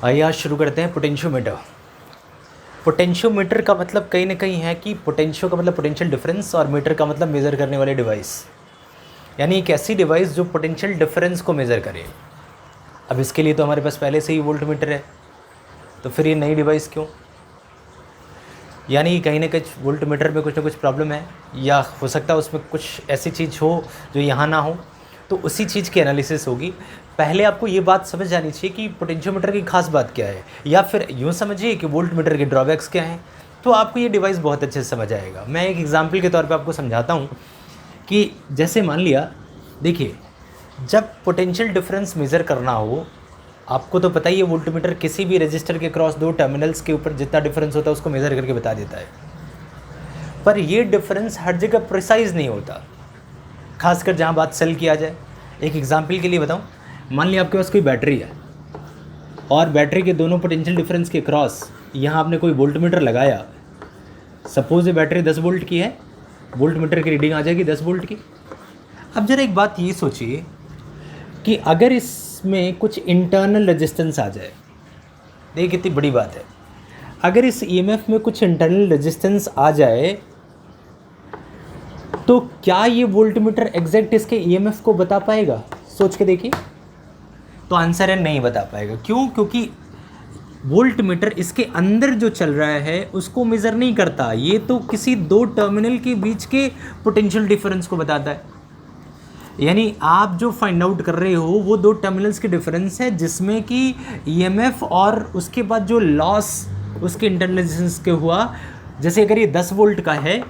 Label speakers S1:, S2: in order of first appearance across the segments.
S1: आइए आज शुरू करते हैं पोटेंशियोमीटर। पोटेंशियोमीटर का मतलब कहीं ना कहीं है कि पोटेंशियो का मतलब पोटेंशियल डिफरेंस और मीटर का मतलब मेज़र करने वाले डिवाइस, यानी एक ऐसी डिवाइस जो पोटेंशियल डिफरेंस को मेज़र करे। अब इसके लिए तो हमारे पास पहले से ही वोल्ट मीटर है, तो फिर ये नई डिवाइस क्यों? यानी कहीं ना कहीं वोल्ट मीटर में कुछ ना कुछ प्रॉब्लम है, या हो सकता है उसमें कुछ ऐसी चीज़ हो जो यहाँ ना हो, तो उसी चीज़ की एनालिसिस होगी। पहले आपको ये बात समझ जानी चाहिए कि पोटेंशियोमीटर की खास बात क्या है, या फिर यूँ समझिए कि वोल्ट मीटर के ड्रॉबैक्स क्या हैं, तो आपको ये डिवाइस बहुत अच्छे से समझ आएगा। मैं एक एग्जांपल के तौर पे आपको समझाता हूँ कि जैसे मान लिया, देखिए, जब पोटेंशियल डिफरेंस मेज़र करना हो, आपको तो पता ही है वोल्ट मीटर किसी भी रजिस्टर के क्रॉस दो टर्मिनल्स के ऊपर जितना डिफरेंस होता है उसको मेज़र करके बता देता है। पर ये डिफरेंस हर जगह प्रिसाइज नहीं होता, खासकर जहाँ बात सेल की आ जाए। एक एग्जांपल के लिए बताऊँ, मान लिया आपके पास कोई बैटरी है और बैटरी के दोनों पोटेंशियल डिफरेंस के क्रॉस यहाँ आपने कोई वोल्ट मीटर लगाया। सपोज ये बैटरी 10 वोल्ट की है, वोल्ट मीटर की रीडिंग आ जाएगी 10 वोल्ट की। अब जरा एक बात ये सोचिए कि अगर इसमें कुछ इंटरनल रेजिस्टेंस आ जाए, देखिए कितनी बड़ी बात है, अगर इस ईएमएफ में कुछ इंटरनल रेजिस्टेंस आ जाए तो क्या ये वोल्ट मीटर एग्जैक्ट इसके ईएमएफ को बता पाएगा? सोच के देखिए। तो आंसर है नहीं बता पाएगा। क्यों? क्योंकि वोल्ट मीटर इसके अंदर जो चल रहा है उसको मेज़र नहीं करता, ये तो किसी दो टर्मिनल के बीच के पोटेंशियल डिफरेंस को बताता है। यानी आप जो फाइंड आउट कर रहे हो वो दो टर्मिनल्स के डिफरेंस है, जिसमें कि ईएमएफ और उसके बाद जो लॉस उसके इंटरनल रेजिस्टेंस के हुआ। जैसे अगर ये 10 वोल्ट का है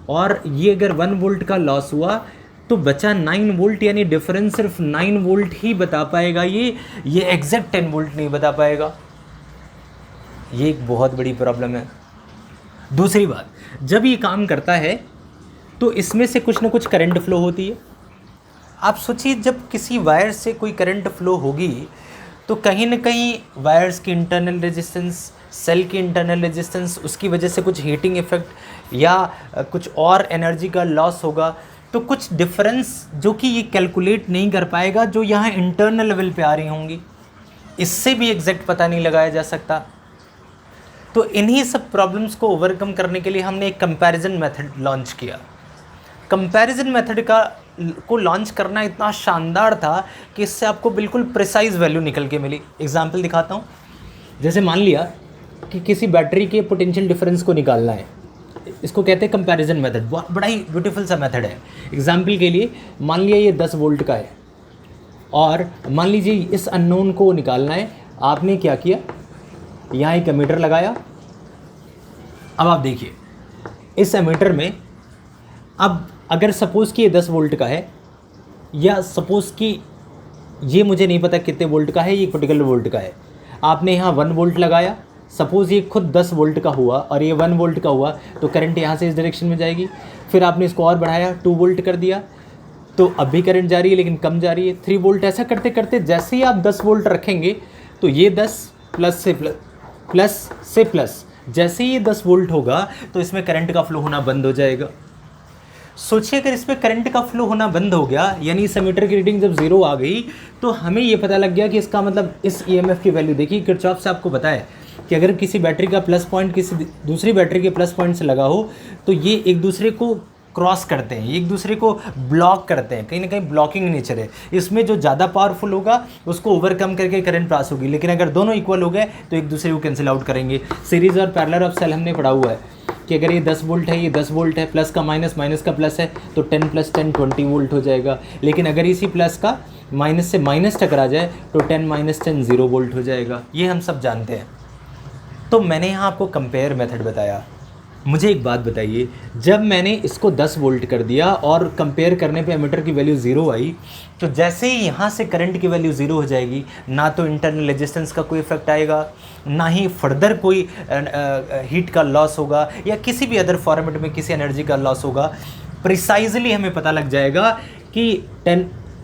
S1: और ये अगर 1 वोल्ट का लॉस हुआ तो बचा 9 वोल्ट, यानी डिफरेंस सिर्फ 9 वोल्ट ही बता पाएगा ये एग्जैक्ट 10 वोल्ट नहीं बता पाएगा। ये एक बहुत बड़ी प्रॉब्लम है। दूसरी बात, जब ये काम करता है तो इसमें से कुछ ना कुछ करंट फ्लो होती है। आप सोचिए, जब किसी वायर से कोई करंट फ्लो होगी तो कहीं ना कहीं वायर्स की इंटरनल रेजिस्टेंस, सेल की इंटरनल रेजिस्टेंस, उसकी वजह से कुछ हीटिंग इफेक्ट या कुछ और एनर्जी का लॉस होगा। तो कुछ डिफरेंस जो कि ये कैलकुलेट नहीं कर पाएगा, जो यहाँ इंटरनल लेवल पे आ रही होंगी, इससे भी एग्जैक्ट पता नहीं लगाया जा सकता। तो इन्हीं सब प्रॉब्लम्स को ओवरकम करने के लिए हमने एक कंपैरिजन मेथड लॉन्च किया। कंपैरिजन मेथड को लॉन्च करना इतना शानदार था कि इससे आपको बिल्कुल प्रिसाइज वैल्यू निकल के मिली। एग्जांपल दिखाता हूँ। जैसे मान लिया कि किसी बैटरी के पोटेंशियल डिफरेंस को निकालना है, इसको कहते हैं कंपैरिजन मेथड। बड़ा ही ब्यूटीफुल सा मेथड है। एग्जांपल के लिए मान लिया ये 10 वोल्ट का है और मान लीजिए इस अननोन को निकालना है। आपने क्या किया, यहाँ एक एमीटर लगाया। अब आप देखिए इस एमीटर में, अब अगर सपोज़ कि ये 10 वोल्ट का है, या सपोज़ कि ये मुझे नहीं पता कितने वोल्ट का है, ये पर्टिकुलर वोल्ट का है, आपने यहाँ 1 वोल्ट लगाया। सपोज़ ये खुद 10 वोल्ट का हुआ और ये 1 वोल्ट का हुआ, तो करंट यहाँ से इस डायरेक्शन में जाएगी। फिर आपने इसको और बढ़ाया, 2 वोल्ट कर दिया, तो अब भी करंट जा रही है लेकिन कम जा रही है। 3 वोल्ट। ऐसा करते करते जैसे ही आप 10 वोल्ट रखेंगे तो ये 10 प्लस से प्लस, जैसे ही ये 10 वोल्ट होगा तो इसमें करंट का फ्लो होना बंद हो जाएगा। सोचिए, अगर इसमें करंट का फ्लो होना बंद हो गया, यानी इस एमीटर की रीडिंग जब 0 आ गई, तो हमें ये पता लग गया कि इसका मतलब इस ईएमएफ की वैल्यू, देखिए किरचॉफ से आपको पता है कि अगर किसी बैटरी का प्लस पॉइंट किसी दूसरी बैटरी के प्लस पॉइंट से लगा हो तो ये एक दूसरे को क्रॉस करते हैं, एक दूसरे को ब्लॉक करते हैं। कहीं ना कहीं ब्लॉकिंग नेचर है इसमें। जो ज़्यादा पावरफुल होगा उसको ओवरकम करके करंट पास होगी, लेकिन अगर दोनों इक्वल हो गए तो एक दूसरे को कैंसिल आउट करेंगे। सीरीज़ और पैरेलल ऑफ सेल हमने पढ़ा हुआ है कि अगर ये 10 वोल्ट है, ये 10 वोल्ट है, प्लस का माइनस, माइनस का प्लस है, तो 10 + 10 20 वोल्ट हो जाएगा। लेकिन अगर इसी प्लस का माइनस से माइनस टकरा जाए तो 10 - 10 0 वोल्ट हो जाएगा। ये हम सब जानते हैं। तो मैंने यहाँ आपको कंपेयर मेथड बताया। मुझे एक बात बताइए, जब मैंने इसको 10 वोल्ट कर दिया और कंपेयर करने पे एमीटर की वैल्यू 0 आई, तो जैसे ही यहाँ से करंट की वैल्यू 0 हो जाएगी, ना तो इंटरनल रेजिस्टेंस का कोई इफेक्ट आएगा, ना ही फर्दर कोई हीट का लॉस होगा, या किसी भी अदर फॉर्मेट में किसी एनर्जी का लॉस होगा। प्रिसाइजली हमें पता लग जाएगा कि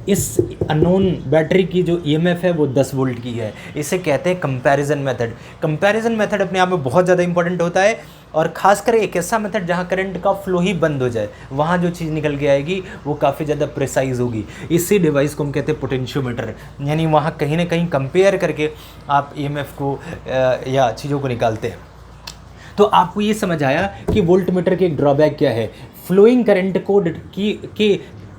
S1: इस अननोन बैटरी की जो ईएमएफ है वो 10 वोल्ट की है। इसे कहते हैं कंपैरिजन मेथड। कंपैरिजन मेथड अपने आप में बहुत ज़्यादा इंपॉर्टेंट होता है। और ख़ासकर एक ऐसा मेथड जहाँ करंट का फ्लो ही बंद हो जाए, वहाँ जो चीज़ निकल के आएगी वो काफ़ी ज़्यादा प्रिसाइज होगी। इसी डिवाइस को हम कहते हैं पोटेंशियोमीटर, यानी वहाँ कहीं ना कहीं कंपेयर करके आप ईएमएफ को या चीज़ों को निकालते हैं। तो आपको ये समझ आया कि वोल्टमीटर के एक ड्रॉबैक क्या है, फ्लोइंग करंट को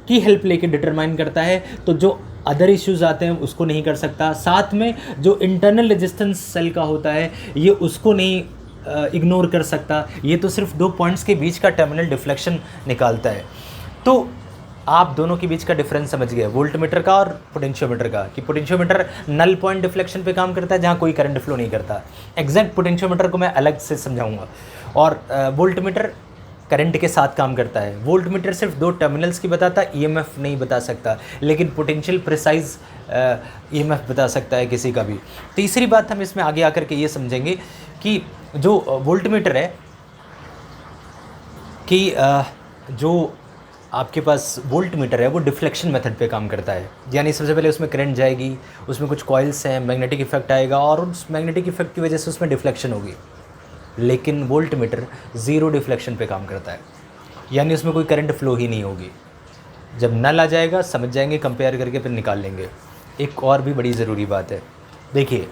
S1: की हेल्प लेके डिटरमाइन करता है, तो जो अदर इश्यूज़ आते हैं उसको नहीं कर सकता। साथ में जो इंटरनल रेजिस्टेंस सेल का होता है ये उसको नहीं इग्नोर कर सकता। ये तो सिर्फ 2 पॉइंट्स के बीच का टर्मिनल डिफ्लेक्शन निकालता है। तो आप दोनों के बीच का डिफरेंस समझ गए, वोल्टमीटर का और पोटेंशियोमीटर का, कि पोटेंशियोमीटर नल पॉइंट डिफ्लेक्शन पे काम करता है जहाँ कोई करंट फ्लो नहीं करता। एग्जैक्ट पोटेंशियोमीटर को मैं अलग से समझाऊंगा। और वोल्टमीटर करंट के साथ काम करता है। वोल्टमीटर सिर्फ 2 टर्मिनल्स की बताता है, ईएमएफ नहीं बता सकता, लेकिन पोटेंशियल प्रिसाइज ईएमएफ बता सकता है किसी का भी। तीसरी बात हम इसमें आगे आकर के ये समझेंगे कि जो वोल्टमीटर है कि जो आपके पास वोल्टमीटर है वो डिफ्लेक्शन मेथड पे काम करता है। यानी सबसे पहले उसमें करंट जाएगी, उसमें कुछ कॉइल्स हैं, मैग्नेटिक इफेक्ट आएगा और उस मैग्नेटिक इफेक्ट की वजह से उसमें डिफ्लेक्शन होगी। लेकिन वोल्टमीटर ज़ीरो डिफ्लेक्शन पे काम करता है, यानी उसमें कोई करंट फ्लो ही नहीं होगी। जब नल आ जाएगा समझ जाएंगे, कंपेयर करके फिर निकाल लेंगे। एक और भी बड़ी ज़रूरी बात है, देखिए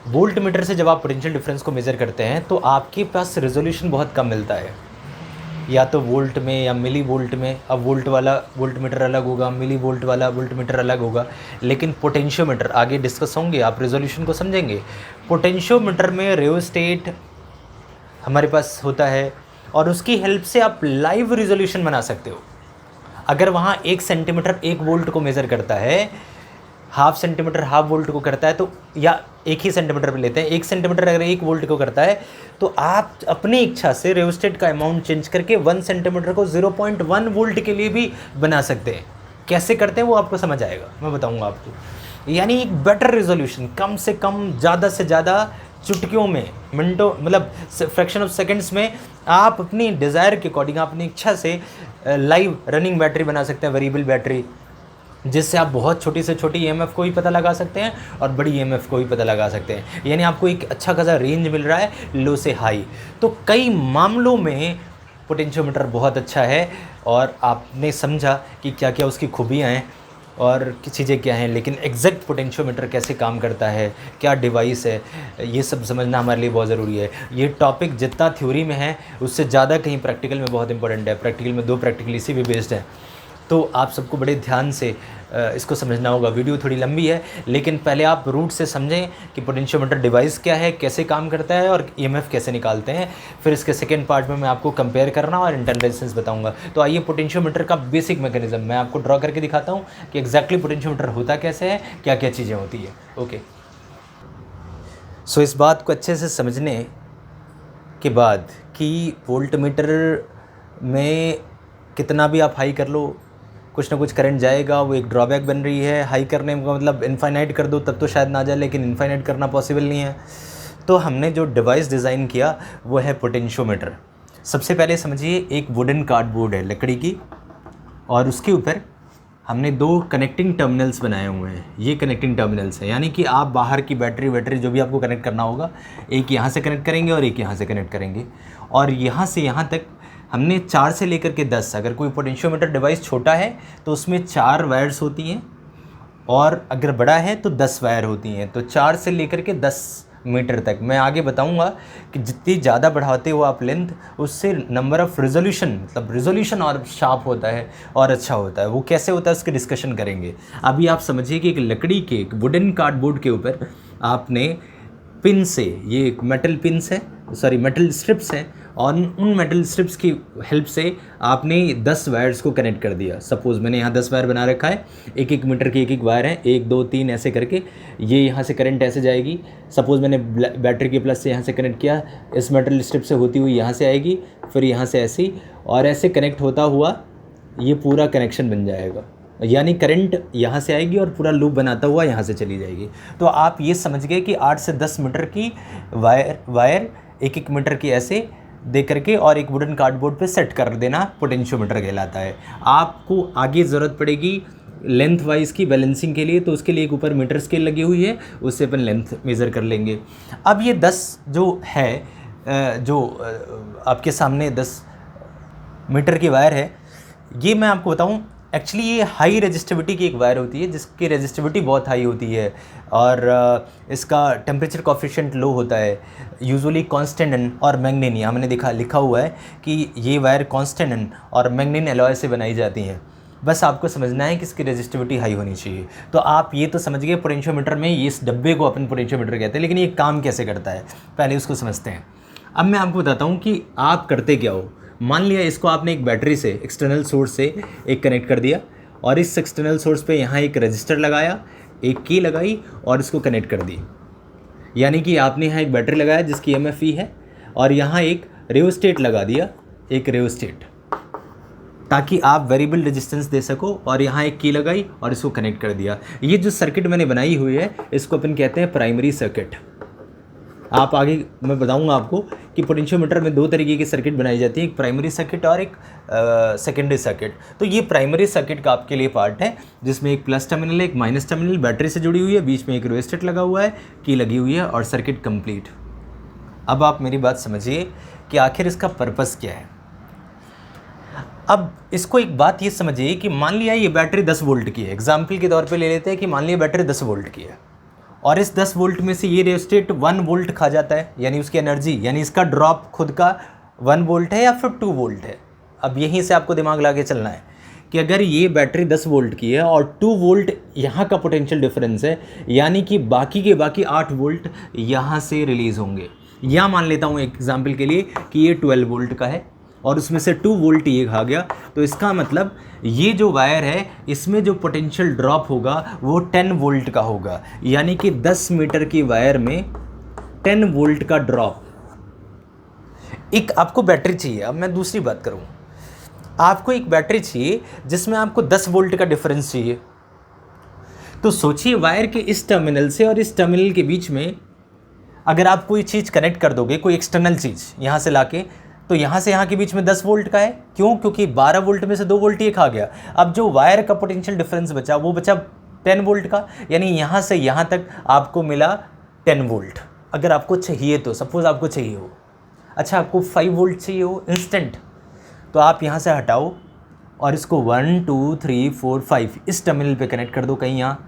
S1: वोल्टमीटर से जब आप पोटेंशियल डिफरेंस को मेज़र करते हैं तो आपके पास रेजोल्यूशन बहुत कम मिलता है, या तो वोल्ट में या मिली वोल्ट में। अब वोल्ट वाला वोल्टमीटर अलग होगा, मिली वोल्ट वाला वोल्टमीटर अलग होगा। लेकिन पोटेंशियोमीटर आगे डिस्कस होंगे, आप रेजोल्यूशन को समझेंगे। पोटेंशियोमीटर में रियोस्टेट हमारे पास होता है और उसकी हेल्प से आप लाइव रिजोल्यूशन बना सकते हो। अगर वहाँ 1 सेंटीमीटर 1 वोल्ट को मेज़र करता है, हाफ सेंटीमीटर हाफ वोल्ट को करता है, तो या 1 ही सेंटीमीटर पे लेते हैं, 1 सेंटीमीटर अगर 1 वोल्ट को करता है तो आप अपनी इच्छा से रियोस्टेट का अमाउंट चेंज करके 1 सेंटीमीटर को 0.1 वोल्ट के लिए भी बना सकते हैं। कैसे करते हैं वो आपको समझ आएगा, मैं बताऊंगा आपको। यानी एक बेटर रिजोल्यूशन, कम से कम ज़्यादा से ज़्यादा चुटकियों में, मिनटों, मतलब फ्रैक्शन ऑफ सेकंड्स में आप अपनी डिज़ायर के अकॉर्डिंग, अपनी इच्छा से लाइव रनिंग बैटरी बना सकते हैं, वेरिएबल बैटरी, जिससे आप बहुत छोटी से छोटी ईएमएफ को भी पता लगा सकते हैं और बड़ी ईएमएफ को भी पता लगा सकते हैं। यानी आपको एक अच्छा खासा रेंज मिल रहा है लो से हाई। तो कई मामलों में पोटेंशियोमीटर बहुत अच्छा है और आपने समझा कि क्या क्या उसकी खूबियाँ हैं और चीज़ें क्या हैं। लेकिन एग्जैक्ट पोटेंशियोमीटर कैसे काम करता है, क्या डिवाइस है, ये सब समझना हमारे लिए बहुत ज़रूरी है। ये टॉपिक जितना थ्योरी में है उससे ज़्यादा कहीं प्रैक्टिकल में बहुत इंपॉर्टेंट है। प्रैक्टिकल में 2 प्रैक्टिकल इसी पे बेस्ड है, तो आप सबको बड़े ध्यान से इसको समझना होगा। वीडियो थोड़ी लंबी है, लेकिन पहले आप रूट से समझें कि पोटेंशियोमीटर डिवाइस क्या है, कैसे काम करता है और ईएमएफ कैसे निकालते हैं। फिर इसके सेकंड पार्ट में मैं आपको कंपेयर करना और इंटरनल रेजिस्टेंस बताऊंगा। तो आइए पोटेंशियोमीटर का बेसिक मैकेनिज्म मैं आपको ड्रॉ करके दिखाता हूँ कि एग्जैक्टली पोटेंशियोमीटर होता कैसे है, क्या क्या चीज़ें होती है। ओके, सो इस बात को अच्छे से समझने के बाद कि वोल्टमीटर में कितना भी आप हाई कर लो कुछ ना कुछ करंट जाएगा, वो एक ड्रॉबैक बन रही है। हाई करने का मतलब इनफाइनाइट कर दो तब तो शायद ना जाए, लेकिन इनफाइनाइट करना पॉसिबल नहीं है। तो हमने जो डिवाइस डिज़ाइन किया वो है पोटेंशियोमीटर। सबसे पहले समझिए एक वुडन कार्डबोर्ड है लकड़ी की, और उसके ऊपर हमने 2 कनेक्टिंग टर्मिनल्स बनाए हुए हैं। ये कनेक्टिंग टर्मिनल्स हैं, यानी कि आप बाहर की बैटरी जो भी आपको कनेक्ट करना होगा, एक यहाँ से कनेक्ट करेंगे और एक यहाँ से कनेक्ट करेंगे। और यहाँ से यहाँ तक हमने 4 से लेकर के 10, अगर कोई पोटेंशियोमीटर डिवाइस छोटा है तो उसमें 4 वायर्स होती हैं, और अगर बड़ा है तो 10 वायर होती हैं। तो 4 से लेकर के 10 मीटर तक। मैं आगे बताऊंगा कि जितनी ज़्यादा बढ़ाते हो आप लेंथ, उससे नंबर ऑफ़ रिजोल्यूशन, मतलब रिजोल्यूशन और शार्प होता है और अच्छा होता है। वो कैसे होता है उसकी डिस्कशन करेंगे। अभी आप समझिए कि एक लकड़ी के एक वुडन कार्डबोर्ड के ऊपर आपने पिन से, ये एक मेटल पिन्स है, सॉरी मेटल स्ट्रिप्स हैं, और उन मेटल स्ट्रिप्स की हेल्प से आपने 10 वायर्स को कनेक्ट कर दिया। सपोज़ मैंने यहाँ 10 वायर बना रखा है, 1-1 मीटर की 1-1 वायर है, 1 2 3 ऐसे करके। ये यहाँ से करंट ऐसे जाएगी। सपोज़ मैंने बैटरी के प्लस से यहाँ से कनेक्ट किया, इस मेटल स्ट्रिप से होती हुई यहाँ से आएगी, फिर यहाँ से ऐसी, और ऐसे कनेक्ट होता हुआ ये पूरा कनेक्शन बन जाएगा। यानी करंट यहाँ से आएगी और पूरा लूप बनाता हुआ यहाँ से चली जाएगी। तो आप ये समझ गए कि 8 से 10 मीटर की वायर 1-1 मीटर की ऐसे दे करके और एक वुडन कार्डबोर्ड पे सेट कर देना पोटेंशियोमीटर कहलाता है। आपको आगे ज़रूरत पड़ेगी लेंथ वाइज की बैलेंसिंग के लिए, तो उसके लिए एक ऊपर मीटर स्केल लगी हुई है, उससे अपन लेंथ मेज़र कर लेंगे। अब ये 10 जो है जो आपके सामने 10 मीटर की वायर है, ये मैं आपको बताऊं, एक्चुअली ये हाई रेजिस्टिविटी की एक वायर होती है जिसकी रेजिस्टिविटी बहुत हाई होती है और इसका टेम्परेचर कोफिशिएंट लो होता है, यूजुअली कॉन्स्टेंट और मैग्नीन, हमने लिखा हुआ है कि ये वायर कॉन्स्टेंट और मैग्नीन एलॉय से बनाई जाती हैं। बस आपको समझना है कि इसकी रेजिस्टिविटी हाई होनी चाहिए। तो आप ये तो समझ गए पोटेंशियोमीटर में ये इस डब्बे को अपन पोटेंशियोमीटर कहते हैं, लेकिन ये काम कैसे करता है पहले उसको समझते हैं। अब मैं आपको बताता हूँ कि आप करते क्या हो। मान लिया इसको आपने एक बैटरी से, एक्सटर्नल सोर्स से एक कनेक्ट कर दिया और इस एक्सटर्नल सोर्स पे यहाँ एक रजिस्टर लगाया, एक की लगाई और इसको कनेक्ट कर दी। यानी कि आपने यहाँ एक बैटरी लगाया जिसकी EMF है और यहाँ एक रेओस्टेट लगा दिया, एक रेओस्टेट, ताकि आप वेरिएबल रेजिस्टेंस दे सको, और यहाँ एक की लगाई और इसको कनेक्ट कर दिया। ये जो सर्किट मैंने बनाई हुई है इसको अपन कहते हैं प्राइमरी सर्किट। आप आगे मैं बताऊंगा आपको कि पोटेंशियोमीटर में 2 तरीके की सर्किट बनाई जाती है, एक प्राइमरी सर्किट और एक सेकेंडरी सर्किट। तो ये प्राइमरी सर्किट का आपके लिए पार्ट है जिसमें एक प्लस टर्मिनल है, एक माइनस टर्मिनल, बैटरी से जुड़ी हुई है, बीच में एक रेजिस्टर लगा हुआ है, की लगी हुई है और सर्किट कंप्लीट। अब आप मेरी बात समझिए कि आखिर इसका पर्पस क्या है। अब इसको एक बात ये समझिए कि मान लिया ये बैटरी 10 वोल्ट की है, एग्जाम्पल के तौर पे ले लेते हैं कि मान लिया बैटरी 10 वोल्ट की है और इस 10 वोल्ट में से ये रेओस्टेट 1 वोल्ट खा जाता है, यानी उसकी एनर्जी, यानी इसका ड्रॉप खुद का 1 वोल्ट है या फिर 2 वोल्ट है। अब यहीं से आपको दिमाग ला के चलना है कि अगर ये बैटरी 10 वोल्ट की है और 2 वोल्ट यहाँ का पोटेंशियल डिफरेंस है, यानी कि बाकी के बाकी 8 वोल्ट यहाँ से रिलीज़ होंगे। या मान लेता हूँ एग्जाम्पल के लिए कि ये 12 वोल्ट का है और उसमें से 2 वोल्ट ये खा गया, तो इसका मतलब ये जो वायर है इसमें जो पोटेंशियल ड्रॉप होगा वो 10 वोल्ट का होगा। यानी कि 10 मीटर की वायर में 10 वोल्ट का ड्रॉप। एक आपको बैटरी चाहिए, अब मैं दूसरी बात करूं, आपको एक बैटरी चाहिए जिसमें आपको 10 वोल्ट का डिफरेंस चाहिए। तो सोचिए वायर के इस टर्मिनल से और इस टर्मिनल के बीच में अगर आप कोई चीज़ कनेक्ट कर दोगे, कोई एक्सटर्नल चीज़ यहाँ से लाके, तो यहाँ से यहाँ के बीच में 10 वोल्ट का है। क्यों? क्योंकि 12 वोल्ट में से 2 वोल्ट ये खा गया। अब जो वायर का पोटेंशियल डिफरेंस बचा वो बचा 10 वोल्ट का, यानी यहाँ से यहाँ तक आपको मिला 10 वोल्ट। अगर आपको चाहिए तो, सपोज आपको चाहिए हो, अच्छा आपको 5 वोल्ट चाहिए हो इंस्टेंट, तो आप यहाँ से हटाओ और इसको 1 2 3 4 5 इस टर्मिनल पे कनेक्ट कर दो। कहीं यहाँ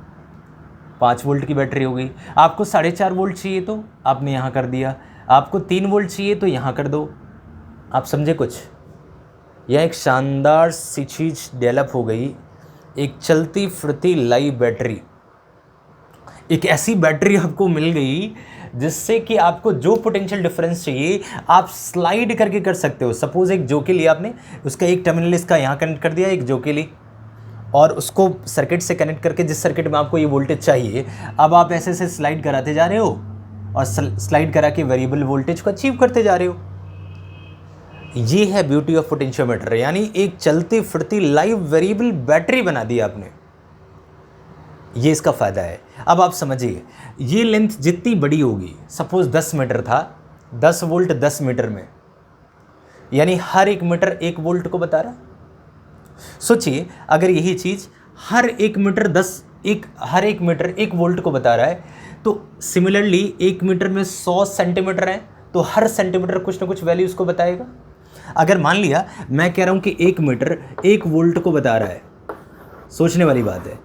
S1: 5 वोल्ट की बैटरी हो गई। आपको 4.5 वोल्ट चाहिए तो आपने यहाँ कर दिया, आपको 3 वोल्ट चाहिए तो यहाँ कर दो। आप समझे कुछ? यह एक शानदार सी चीज़ डेवलप हो गई, एक चलती फिरती लाइव बैटरी। एक ऐसी बैटरी आपको मिल गई जिससे कि आपको जो पोटेंशियल डिफरेंस चाहिए आप स्लाइड करके कर सकते हो। सपोज एक जो के लिए आपने उसका एक टर्मिनल इसका यहाँ कनेक्ट कर दिया, एक जो के लिए, और उसको सर्किट से कनेक्ट करके जिस सर्किट में आपको ये वोल्टेज चाहिए, अब आप ऐसे ऐसे स्लाइड कराते जा रहे हो और स्लाइड करा के वेरिएबल वोल्टेज को अचीव करते जा रहे हो। ये है ब्यूटी ऑफ पोटेंशियोमीटर, यानी एक चलती फिरती लाइव वेरिएबल बैटरी बना दी आपने। ये इसका फ़ायदा है। अब आप समझिए, ये लेंथ जितनी बड़ी होगी, सपोज 10 मीटर था, 10 वोल्ट 10 मीटर में, यानी हर 1 मीटर 1 वोल्ट को बता रहा। सोचिए अगर यही चीज़ हर 1 मीटर हर 1 मीटर 1 वोल्ट को बता रहा है, तो सिमिलरली 1 मीटर में 100 सेंटीमीटर है, तो हर सेंटीमीटर कुछ ना कुछ वैल्यू उसको बताएगा। अगर मान लिया मैं कह रहा हूं कि 1 मीटर 1 वोल्ट को बता रहा है, सोचने वाली बात है,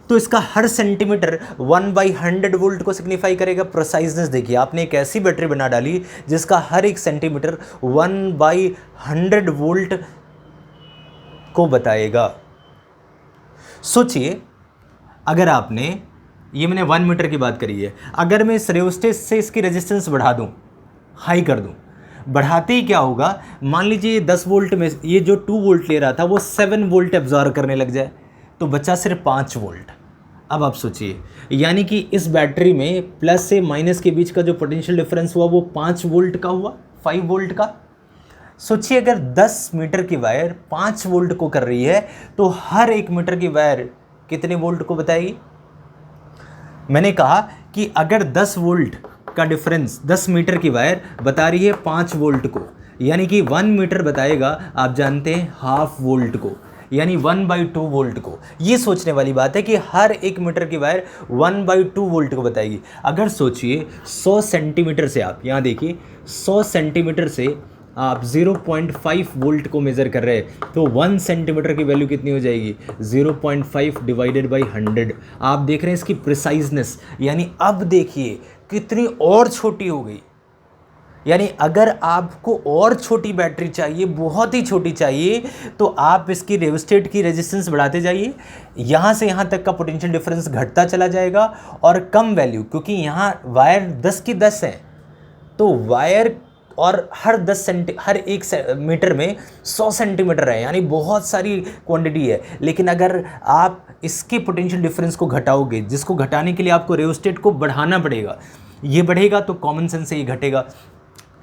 S1: तो इसका हर सेंटीमीटर 1/100 वोल्ट को सिग्निफाई करेगा। प्रोसाइजनेस देखिए, आपने एक ऐसी बैटरी बना डाली जिसका हर एक सेंटीमीटर 1/100 वोल्ट को बताएगा। सोचिए अगर आपने, ये मैंने 1 मीटर की बात करी है, अगर मैं इस रेओस्टेट से इसकी रेजिस्टेंस बढ़ा दूं, हाई कर दूं, बढ़ाते ही क्या होगा, मान लीजिए 10 वोल्ट में ये जो 2 वोल्ट ले रहा था वो 7 वोल्ट एब्जॉर्ब करने लग जाए, तो बचा सिर्फ 5 वोल्ट। अब आप सोचिए, यानी कि इस बैटरी में प्लस से माइनस के बीच का जो पोटेंशियल डिफरेंस हुआ वो 5 वोल्ट का हुआ, 5 वोल्ट का। सोचिए अगर 10 मीटर की वायर 5 वोल्ट को कर रही है तो हर 1 मीटर की वायर कितने वोल्ट को बताएगी? मैंने कहा कि अगर 10 वोल्ट का डिफरेंस 10 मीटर की वायर बता रही है 5 वोल्ट को, यानी कि 1 मीटर बताएगा, आप जानते हैं, हाफ वोल्ट को। यानी 1/2 वोल्ट को। ये सोचने वाली बात है कि हर 1 मीटर की वायर 1/2 वोल्ट को बताएगी। अगर सोचिए 100 सेंटीमीटर से, आप यहाँ देखिए 100 सेंटीमीटर से आप 0.5 वोल्ट को मेज़र कर रहे हैं, तो 1 सेंटीमीटर की वैल्यू कितनी हो जाएगी, 0.5 डिवाइडेड बाई 100। आप देख रहे हैं इसकी प्रिसाइजनेस, यानी अब देखिए कितनी और छोटी हो गई। यानी अगर आपको और छोटी बैटरी चाहिए, बहुत ही छोटी चाहिए, तो आप इसकी रेजिस्टेट की रेजिस्टेंस बढ़ाते जाइए, यहाँ से यहाँ तक का पोटेंशियल डिफरेंस घटता चला जाएगा। और कम वैल्यू, क्योंकि यहाँ वायर 10 की 10 है, तो वायर और हर 1 मीटर में 100 सेंटीमीटर है, यानी बहुत सारी क्वांटिटी है। लेकिन अगर आप इसके पोटेंशियल डिफरेंस को घटाओगे, जिसको घटाने के लिए आपको रेओस्टेट को बढ़ाना पड़ेगा, ये बढ़ेगा तो कॉमन सेंस से ये घटेगा,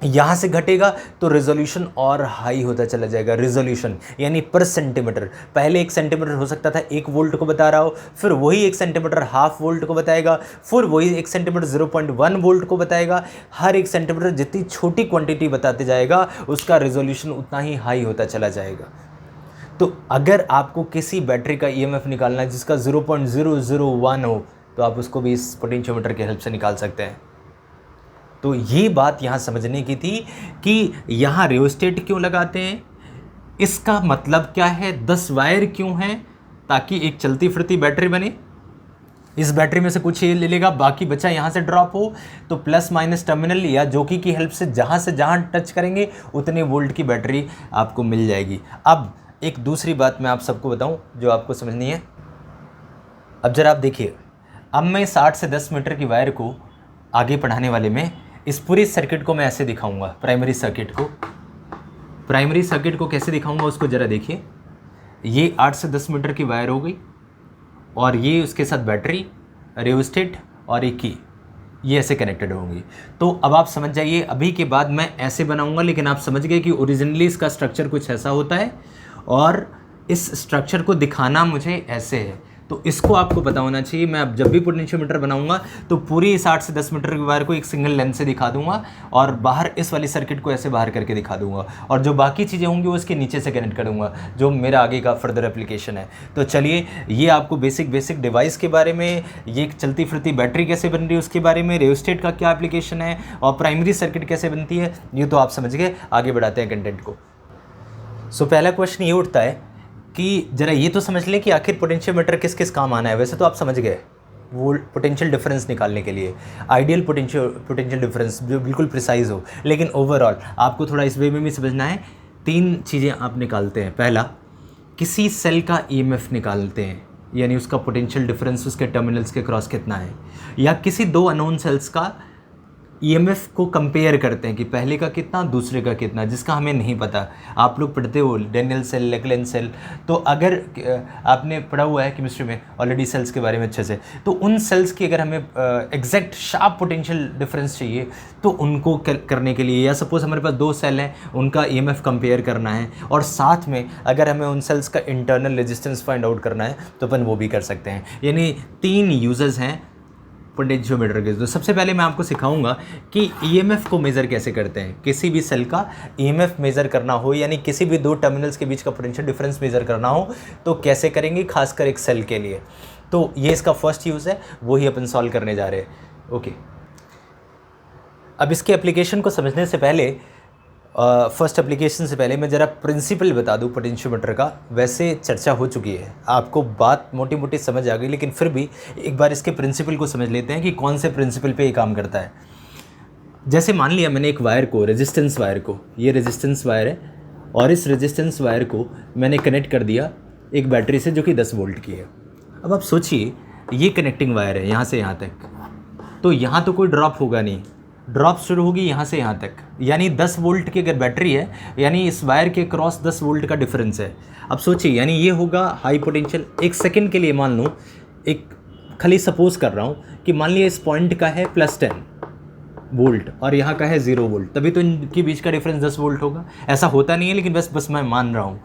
S1: यहाँ से घटेगा तो रेजोल्यूशन और हाई होता चला जाएगा। रेजोल्यूशन यानी पर सेंटीमीटर, पहले 1 सेंटीमीटर हो सकता था 1 वोल्ट को बता रहा हो, फिर वही 1 सेंटीमीटर हाफ वोल्ट को बताएगा, फिर वही 1 सेंटीमीटर 0.1 वोल्ट को बताएगा। हर 1 सेंटीमीटर जितनी छोटी क्वांटिटी बताते जाएगा, उसका रेजोल्यूशन उतना ही हाई होता चला जाएगा। तो अगर आपको किसी बैटरी का ईएमएफ निकालना है जिसका 0.001 हो, तो आप उसको भी इस पोटेंशियोमीटर की हेल्प से निकाल सकते हैं। तो ये बात यहाँ समझने की थी कि यहाँ रियोस्टेट क्यों लगाते हैं, इसका मतलब क्या है, 10 वायर क्यों हैं, ताकि एक चलती फिरती बैटरी बने। इस बैटरी में से कुछ ये ले लेगा, बाकी बचा यहाँ से ड्रॉप हो, तो प्लस माइनस टर्मिनल या जॉकी की हेल्प से जहाँ टच करेंगे उतने वोल्ट की बैटरी आपको मिल जाएगी। अब एक दूसरी बात मैं आप सबको बताऊँ जो आपको समझनी है। अब जरा आप देखिए, अब मैं 60 से 10 मीटर की वायर को आगे पढ़ाने वाले में इस पूरी सर्किट को मैं ऐसे दिखाऊंगा। प्राइमरी सर्किट को कैसे दिखाऊंगा उसको ज़रा देखिए। ये 8 से 10 मीटर की वायर हो गई, और ये उसके साथ बैटरी, रियोस्टेट और एक की, ये ऐसे कनेक्टेड होंगी। तो अब आप समझ जाइए, अभी के बाद मैं ऐसे बनाऊंगा, लेकिन आप समझ गए कि ओरिजिनली इसका स्ट्रक्चर कुछ ऐसा होता है, और इस स्ट्रक्चर को दिखाना मुझे ऐसे है। तो इसको आपको पता होना चाहिए। मैं अब जब भी पोटेंशियोमीटर बनाऊंगा तो पूरी 60 से 10 मीटर की वायर को एक सिंगल लेंथ से दिखा दूंगा, और बाहर इस वाली सर्किट को ऐसे बाहर करके दिखा दूंगा, और जो बाकी चीज़ें होंगी वो इसके नीचे से कनेक्ट करूंगा, जो मेरा आगे का फर्दर एप्लीकेशन है। तो चलिए, ये आपको बेसिक डिवाइस के बारे में, ये एक चलती फिरती बैटरी कैसे बन रही है उसके बारे में, रियोस्टेट का क्या एप्लीकेशन है, और प्राइमरी सर्किट कैसे बनती है, ये तो आप समझ गए। आगे बढ़ाते हैं कंटेंट को। सो पहला क्वेश्चन ये उठता है कि जरा ये तो समझ लें कि आखिर पोटेंशियोमीटर किस किस काम आना है। वैसे तो आप समझ गए, वो पोटेंशियल डिफरेंस निकालने के लिए, आइडियल पोटेंशियल डिफरेंस जो बिल्कुल प्रिसाइज हो, लेकिन ओवरऑल आपको थोड़ा इस वे में भी समझना है। 3 चीज़ें आप निकालते हैं। पहला, किसी सेल का ईएमएफ निकालते हैं, यानी उसका पोटेंशियल डिफरेंस उसके टर्मिनल्स के क्रॉस कितना है, या किसी 2 अननोन सेल्स का ईएमएफ को कंपेयर करते हैं कि पहले का कितना, दूसरे का कितना, जिसका हमें नहीं पता। आप लोग पढ़ते हो डेनियल सेल, लेक्लेन सेल, तो अगर आपने पढ़ा हुआ है केमिस्ट्री में ऑलरेडी सेल्स के बारे में अच्छे से, तो उन सेल्स की अगर हमें एग्जैक्ट शार्प पोटेंशियल डिफरेंस चाहिए, तो उनको करने के लिए, या सपोज हमारे पास 2 सेल हैं, उनका ईएमएफ कंपेयर करना है, और साथ में अगर हमें उन सेल्स का इंटरनल रेजिस्टेंस फाइंड आउट करना है, तो अपन वो भी कर सकते हैं। यानी 3 यूजेस हैं पोटेंशियोमीटर के। तो सबसे पहले मैं आपको सिखाऊंगा कि ईएमएफ को मेज़र कैसे करते हैं। किसी भी सेल का ईएमएफ मेज़र करना हो, यानी किसी भी 2 टर्मिनल्स के बीच का पोटेंशियल डिफरेंस मेज़र करना हो, तो कैसे करेंगे, खासकर एक सेल के लिए। तो ये इसका फर्स्ट यूज़ है, वही अपन सॉल्व करने जा रहे हैं। ओके, अब इसके एप्लीकेशन को समझने से पहले, फर्स्ट एप्लीकेशन से पहले मैं ज़रा प्रिंसिपल बता दूं पोटेंशियोमीटर का। वैसे चर्चा हो चुकी है, आपको बात मोटी मोटी समझ आ गई, लेकिन फिर भी एक बार इसके प्रिंसिपल को समझ लेते हैं कि कौन से प्रिंसिपल पे ये काम करता है। जैसे मान लिया मैंने एक वायर को, रेजिस्टेंस वायर को, ये रेजिस्टेंस वायर है, और इस रेजिस्टेंस वायर को मैंने कनेक्ट कर दिया एक बैटरी से जो कि 10 वोल्ट की है। अब आप सोचिए, ये कनेक्टिंग वायर है यहाँ से यहाँ तक, तो यहाँ तो कोई ड्रॉप होगा नहीं, ड्रॉप शुरू होगी यहाँ से यहाँ तक, यानी 10 वोल्ट की अगर बैटरी है, यानी इस वायर के क्रॉस 10 वोल्ट का डिफरेंस है। अब सोचिए, यानी ये होगा हाई पोटेंशियल। एक सेकंड के लिए मान लूँ, एक खाली सपोज कर रहा हूँ कि मान लिया इस पॉइंट का है +10 वोल्ट और यहाँ का है 0 वोल्ट, तभी तो इनके बीच का डिफरेंस 10 वोल्ट होगा। ऐसा होता नहीं है, लेकिन बस मैं मान रहा हूँ।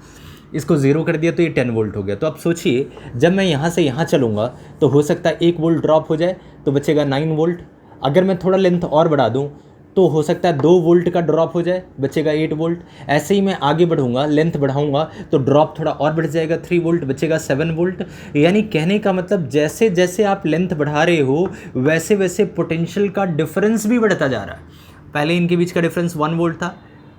S1: इसको 0 कर दिया तो ये 10 वोल्ट हो गया। तो अब सोचिए, जब मैं यहाँ से यहाँ चलूँगा तो हो सकता है 1 वोल्ट ड्रॉप हो जाए, तो बचेगा 9 वोल्ट। अगर मैं थोड़ा लेंथ और बढ़ा दूँ तो हो सकता है 2 वोल्ट का ड्रॉप हो जाए, बचेगा 8 वोल्ट। ऐसे ही मैं आगे बढ़ूंगा, लेंथ बढ़ाऊंगा तो ड्रॉप थोड़ा और बढ़ जाएगा, 3 वोल्ट, बचेगा 7 वोल्ट। यानी कहने का मतलब जैसे जैसे आप लेंथ बढ़ा रहे हो वैसे वैसे पोटेंशियल का डिफरेंस भी बढ़ता जा रहा है। पहले इनके बीच का डिफरेंस 1 वोल्ट था,